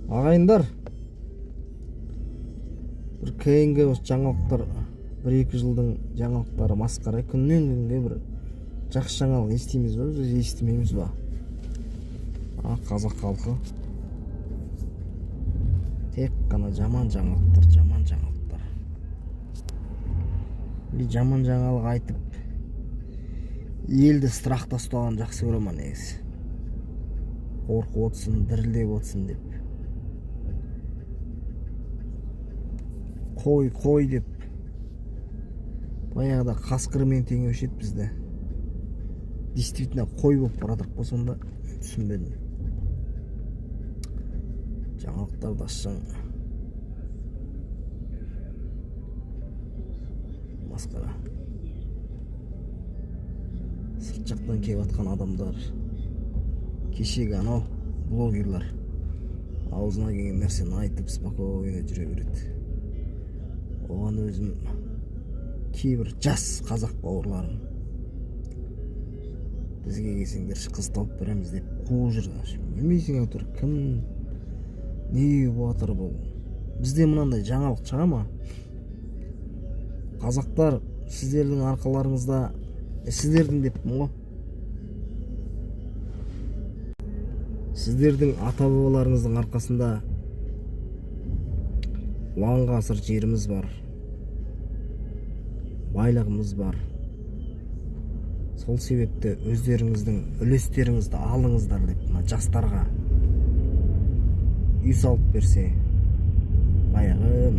Ағайындар, бір кейінгі осы жаңалықтар, 1-2 жылдың жаңалықтары масқара. Күннен күнге бір жақсы жаңалық естиміз ба, біз естімейміз ба? Қазақ халқы тек қана жаман жаңалықтар. Жаман жаңалық айтып, елді страхта ұстаған жақсы көрем негізі. Қорқып отырсын, дірілдеп отырсын деп. Қой деп. Баяғыда қасқырмен тең өшеді бізді. Действительно қой болып барадық болсын да, түсінбедім. Жаңалықтар да шың. Масқара. Сырт жақтан келіп атқан адамдар, кешегі анау блогерлар аузына келген нәрсені айтып спокойно жүре береді. Оған өзім кейбір жас қазақ бауырларым бізге келсеңдер қыз тауып береміз деп қуып жүр. Білмейсің әйтеуір кім не болып жатыр бұл. Бізде мынандай жаңалық шыға ма? Қазақтар сіздердің арқаларыңызда, сіздердің деп мұғы, сіздердің ата-бабаларыңыздың арқасында ұлан ғасыр жеріміз бар, байлығымыз бар. Сол себепті өздеріңіздің үлестеріңізді алыңыздар деп мына жастарға үй салып берсе, баяғы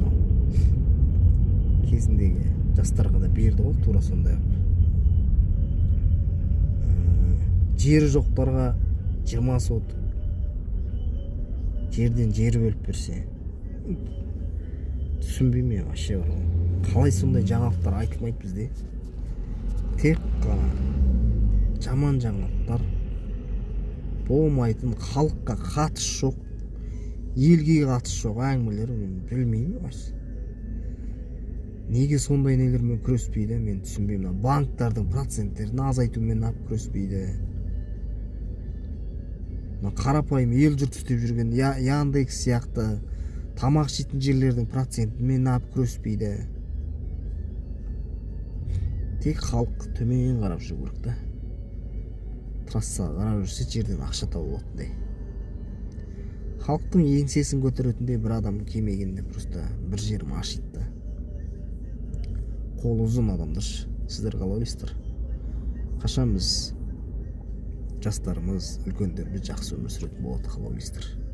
кезіндегі жастарға да берді ғой, тура сондай. Жері жоқтарға 20 сот жерден жер бөліп берсе, түсінбеймін вообще. Қалай сондай жаңалықтар айтылмайды бізде? Тек қана жаман жаңалықтар, болмайтын, халыққа қатысы жоқ, елге қатысы жоқ әңгімелер, білмеймін вообще. Неге сондай нелермен күреспейді, мен түсінбеймін. Банктардың проценттерін азайтумен ап күреспейді. Қарапайым ел жұрт істеп жүрген Яндекс сияқты тамақ жейтін жерлердің процентімен ап күреспейді. Тек халық төмен қарап жүру керек та. Трассаға қарап жүрсе жерден ақша тауып отындай. Халықтың еңсесін көтеретіндей бір адам келмегенде просто бір жерім ашиды да. Қолы ұзын адамдар, сіздер қалай ойлайсыздар? Қашан біз жастарымыз, үлкендеріміз жақсы өмір сүретін болады, қалай ойлайсыздар?